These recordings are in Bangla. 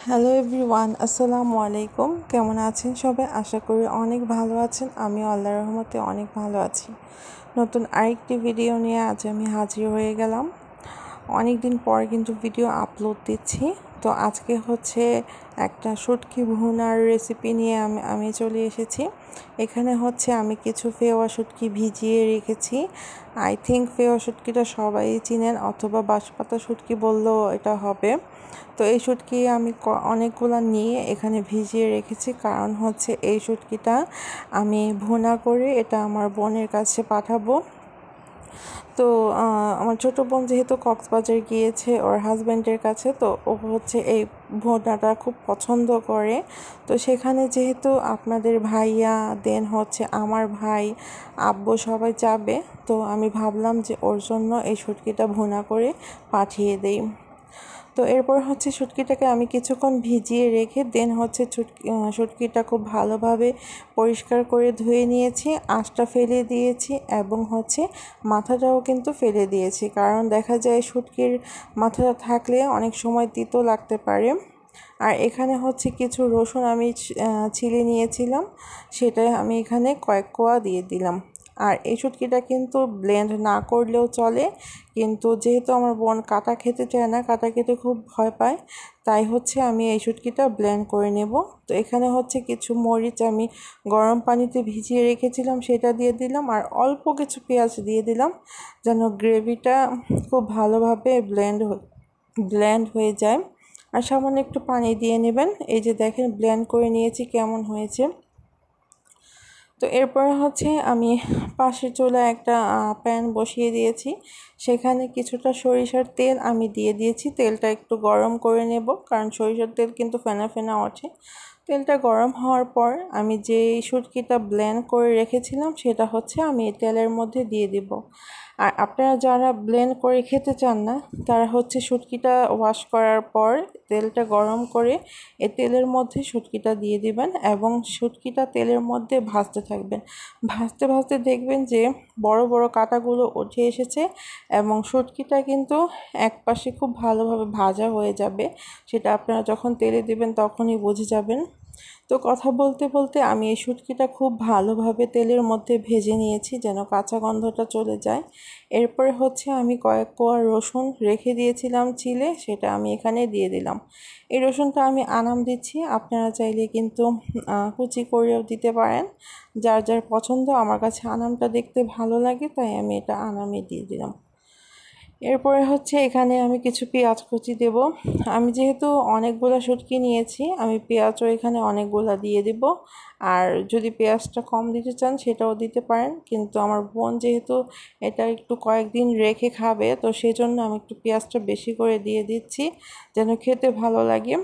হ্যালো এভরিওয়ান, আসসালামু আলাইকুম। কেমন আছেন সবাই? আশা করি অনেক ভালো আছেন। আমিও আল্লাহর রহমতে অনেক ভালো আছি। নতুন আরেকটি ভিডিও নিয়ে আজ আমি হাজির হয়ে গেলাম। অনেক দিন পর কিন্তু ভিডিও আপলোড দিচ্ছি। তো আজকে হচ্ছে একটা শুটকি ভুনার রেসিপি নিয়ে আমি চলে এসেছি। এখানে হচ্ছে আমি কিছু ফেওয়া শুটকি ভিজিয়ে রেখেছি। আই থিঙ্ক ফেওয়া শুটকিটা সবাই চিনেন, অথবা বাঁশপাতা শুটকি বললেও এটা হবে। তো এই শুটকি আমি অনেকগুলো নিয়ে এখানে ভিজিয়ে রেখেছি, কারণ হচ্ছে এই শুটকিটা আমি ভুনা করে এটা আমার বোনের কাছে পাঠাবো। তো আমার ছোটো বোন যেহেতু কক্সবাজার গিয়েছে ওর হাজব্যান্ডের কাছে, তো ও হচ্ছে এই ভুনাটা খুব পছন্দ করে। তো সেখানে যেহেতু আপনাদের ভাইয়া দেন হচ্ছে আমার ভাই আব্বু সবাই যাবে, তো আমি ভাবলাম যে ওর জন্য এই শুটকিটা ভুনা করে পাঠিয়ে দেই। তো এরপর হচ্ছে শুটকিটাকে আমি কিছুক্ষণ ভিজিয়ে রেখে দেন হচ্ছে শুটকিটা খুব ভালোভাবে পরিষ্কার করে ধুয়ে নিয়েছি, আঁশটা ফেলে দিয়েছি এবং হচ্ছে মাথাটাও কিন্তু ফেলে দিয়েছি, কারণ দেখা যায় শুটকির মাথাটা থাকলে অনেক সময় তিতো লাগতে পারে। আর এখানে হচ্ছে কিছু রসুন আমি ছিলে নিয়েছিলাম, সেটা আমি এখানে কয়েক কোয়া দিয়ে দিলাম। আর এই শুটকিটা কিন্তু ব্লেন্ড না করলেও চলে, কিন্তু যেহেতু আমার বোন কাটা খেতে চায় না, কাটা খেতে খুব ভয় পায়, তাই হচ্ছে আমি এই শুটকিটা ব্লেন্ড করে নেব। তো এখানে হচ্ছে কিছু মরিচ আমি গরম পানিতে ভিজিয়ে রেখেছিলাম, সেটা দিয়ে দিলাম, আর অল্প কিছু পেঁয়াজ দিয়ে দিলাম, যেন গ্রেভিটা খুব ভালোভাবে ব্লেন্ড হয়ে যায়। আর সামান্য একটু পানি দিয়ে নেবেন। এই যে দেখেন ব্লেন্ড করে নিয়েছি কেমন হয়েছে। তো এরপর হচ্ছে আমি পাশের চুলায় একটা প্যান বসিয়ে দিয়েছি, সেখানে কিছুটা সরিষার তেল আমি দিয়ে দিয়েছি। তেলটা একটু গরম করে নেব, কারণ সরিষার তেল কিন্তু ফেনা ফেনা ওঠে। তেলটা গরম হওয়ার পর আমি যে শুটকিটা ব্লেন্ড করে রেখেছিলাম সেটা হচ্ছে আমি এই তেলের মধ্যে দিয়ে দিব। আর আপনারা যারা ব্লেন্ড করে খেতে চান না, তারা হচ্ছে শুটকিটা ওয়াশ করার পর তেলটা গরম করে এই তেলের মধ্যে শুটকিটা দিয়ে দিবেন এবং শুটকিটা তেলের মধ্যে ভাজতে থাকবেন। ভাজতে ভাজতে দেখবেন যে বড় বড় কাঁটাগুলো উঠে এসেছে এবং শুটকিটা কিন্তু একপাশে খুব ভালোভাবে ভাজা হয়ে যাবে। সেটা আপনারা যখন তেলে দিবেন তখনই বুঝে যাবেন। তো কথা বলতে বলতে আমি এই শুটকিটা খুব ভালোভাবে তেলের মধ্যে ভেজে নিয়েছি, যেন কাঁচা গন্ধটা চলে যায়। এরপরে হচ্ছে আমি কয়েক কোয়া রসুন রেখে দিয়েছিলাম চিলে, সেটা আমি এখানে দিয়ে দিলাম। এই রসুনটা আমি আনাম দিচ্ছি, আপনারা চাইলে কিন্তু কুচি করেও দিতে পারেন, যার যার পছন্দ। আমার কাছে আনামটা দেখতে ভালো লাগে, তাই আমি এটা আনামে দিয়ে দিলাম। এরপরে হচ্ছে এখানে আমি কিছু পেঁয়াজ কুচি দেব। আমি যেহেতু অনেকগুলো শুটকি নিয়েছি, আমি পেঁয়াজও এখানে অনেকগুলো দিয়ে দেব। আর যদি পেঁয়াজটা কম দিতে চান সেটাও দিতে পারেন, কিন্তু আমার বোন যেহেতু এটা একটু কয়েকদিন রেখে খাবে, তো সেই জন্য আমি একটু পেঁয়াজটা বেশি করে দিয়ে দিচ্ছি, যেন খেতে ভালো লাগে।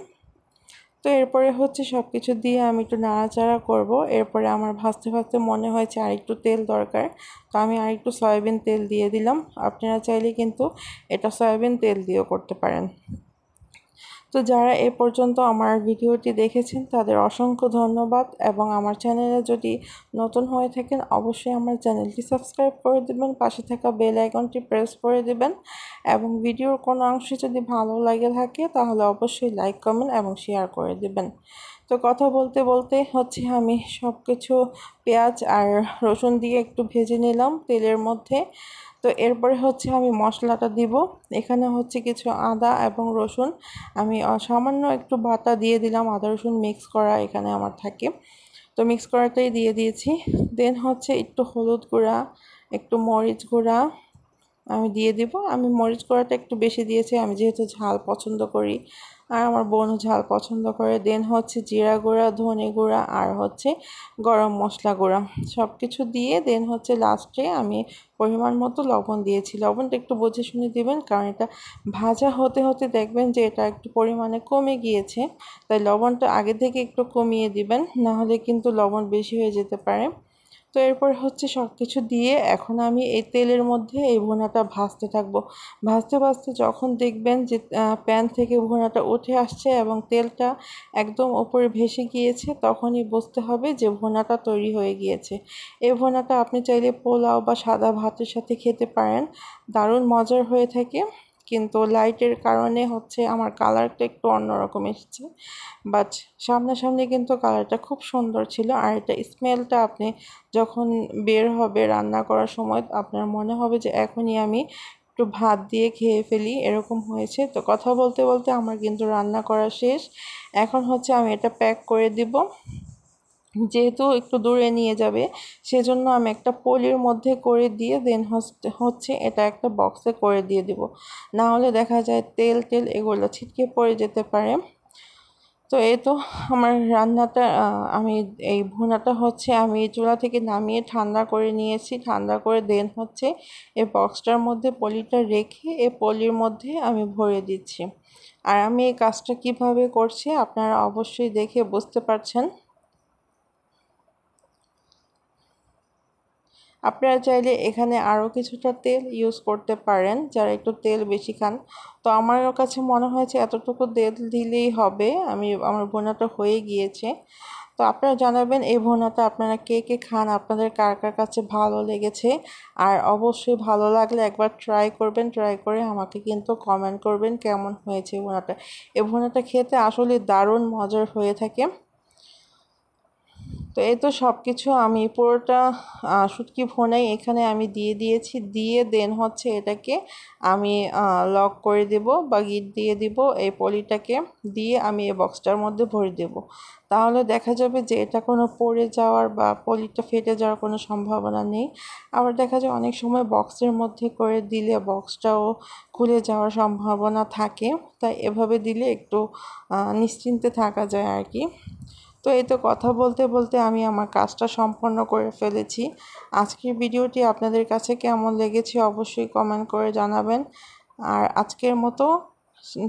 তো এরপরে হচ্ছে সব কিছু দিয়ে আমি একটু নাড়াচাড়া করব। এরপরে আমার ভাজতে ভাজতে মনে হয়েছে আরেকটু তেল দরকার, তো আমি আরেকটু সয়াবিন তেল দিয়ে দিলাম। আপনারা চাইলে কিন্তু এটা সয়াবিন তেল দিয়েও করতে পারেন। তো যারা এ পর্যন্ত আমার ভিডিওটি দেখেছেন তাদের অসংখ্য ধন্যবাদ, এবং আমার চ্যানেলে যদি নতুন হয়ে থাকেন অবশ্যই আমার চ্যানেলটি সাবস্ক্রাইব করে দেবেন, পাশে থাকা বেল আইকনটি প্রেস করে দেবেন, এবং ভিডিওর কোনো অংশ যদি ভালো লাগে থাকে তাহলে অবশ্যই লাইক কমেন্ট এবং শেয়ার করে দেবেন। তো কথা বলতে বলতে হচ্ছে আমি সব কিছু পেঁয়াজ আর রসুন দিয়ে একটু ভেজে নিলাম তেলের মধ্যে। তো এরপরে হচ্ছে আমি মশলাটা দিব। এখানে হচ্ছে কিছু আদা এবং রসুন আমি সামান্য একটু বাটা দিয়ে দিলাম, আদা রসুন মিক্স করা এখানে আমার থাকে, তো মিক্স করাটাই দিয়ে দিয়েছি। দেন হচ্ছে একটু হলুদ গুঁড়া, একটু মরিচ গুঁড়া আমি দিয়ে দিব। আমি মরিচ গুঁড়াটা একটু বেশি দিয়েছি, আমি যেহেতু ঝাল পছন্দ করি আর আমার বোনও ঝাল পছন্দ করে। দেন হচ্ছে জিরা গুঁড়া, ধনে গুঁড়া আর হচ্ছে গরম মশলা গুঁড়া সব কিছু দিয়ে দেন হচ্ছে লাস্টে আমি পরিমাণ মতো লবণ দিয়েছি। লবণটা একটু বুঝে শুনে দিবেন, কারণ এটা ভাজা হতে হতে দেখবেন যে এটা একটু পরিমাণে কমে গিয়েছে, তাই লবণটা আগে থেকে একটু কমিয়ে দিবেন, নাহলে কিন্তু লবণ বেশি হয়ে যেতে পারে। তো এরপর হচ্ছে সব কিছু দিয়ে এখন আমি এই তেলের মধ্যে এই ভুনাটা ভাজতে থাকবো। ভাজতে ভাজতে যখন দেখবেন যে প্যান থেকে ভুনাটা উঠে আসছে এবং তেলটা একদম ওপরে ভেসে গিয়েছে, তখনই বুঝতে হবে যে ভুনাটা তৈরি হয়ে গিয়েছে। এই ভুনাটা আপনি চাইলে পোলাও বা সাদা ভাতের সাথে খেতে পারেন, দারুণ মজার হয়ে থাকে। কিন্তু লাইটের কারণে হচ্ছে আমার কালারটা একটু অন্যরকম এসেছে, বাট সামনাসামনি কিন্তু কালারটা খুব সুন্দর ছিল। আর এটা স্মেলটা আপনি যখন বের হবে রান্না করার সময় আপনার মনে হবে যে এখনই আমি একটু ভাত দিয়ে খেয়ে ফেলি, এরকম হয়েছে। তো কথা বলতে বলতে আমার কিন্তু রান্না করা শেষ। এখন হচ্ছে আমি এটা প্যাক করে দিব। যেহেতু একটু দূরে নিয়ে যাবে সেজন্য আমি একটা পলির মধ্যে করে দিয়ে দেন হচ্ছে এটা একটা বক্সে করে দিয়ে দিব, না হলে দেখা যায় তেল টেল এগুলো ছিটকে পড়ে যেতে পারে। তো এই তো আমার রান্নাটা আমি এই ভুনাটা হচ্ছে আমি চুলা থেকে নামিয়ে ঠান্ডা করে নিয়েছি। ঠান্ডা করে দেন হচ্ছে এই বক্সটার মধ্যে পলিটা রেখে এই পলির মধ্যে আমি ভরে দিচ্ছি। আর আমি এই কাজটা কিভাবে করছি আপনারা অবশ্যই দেখে বুঝতে পারছেন। আপনারা চাইলে এখানে আরও কিছুটা তেল ইউজ করতে পারেন যারা একটু তেল বেশি খান। তো আমার কাছে মনে হয়েছে এতটুকু তেল দিলেই হবে। আমার ভুনাটা হয়ে গিয়েছে। তো আপনারা জানাবেন এই ভুনাটা আপনারা কে কে খান, আপনাদের কার কার কাছে ভালো লেগেছে। আর অবশ্যই ভালো লাগলে একবার ট্রাই করবেন, ট্রাই করে আমাকে কিন্তু কমেন্ট করবেন কেমন হয়েছে ভুনাটা। এই ভুনাটা খেতে আসলে দারুণ মজার হয়ে থাকে। তো এই তো সব কিছু আমি পুরোটা শুটকি ভুনাই এখানে আমি দিয়ে দিয়েছি। দিয়ে দেন হচ্ছে এটাকে আমি লক করে দেব বা গিট দিয়ে দিব। এই পলিটাকে দিয়ে আমি এই বক্সটার মধ্যে ভরে দেব। তাহলে দেখা যাবে যে এটা কোনো পড়ে যাওয়ার বা পলিটা ফেটে যাওয়ার কোনো সম্ভাবনা নেই। আবার দেখা যায় অনেক সময় বক্সের মধ্যে করে দিলে বক্সটাও খুলে যাওয়ার সম্ভাবনা থাকে। তাই এভাবে দিলে একটু নিশ্চিন্তে থাকা যায় আর কি। তো এই তো কথা বলতে বলতে আমি আমার কাজটা সম্পন্ন করে ফেলেছি। আজকের ভিডিওটি আপনাদের কাছে কেমন লেগেছে অবশ্যই কমেন্ট করে জানাবেন। আর আজকের মতো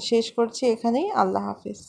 শেষ করছি এখানেই। আল্লাহ হাফিজ।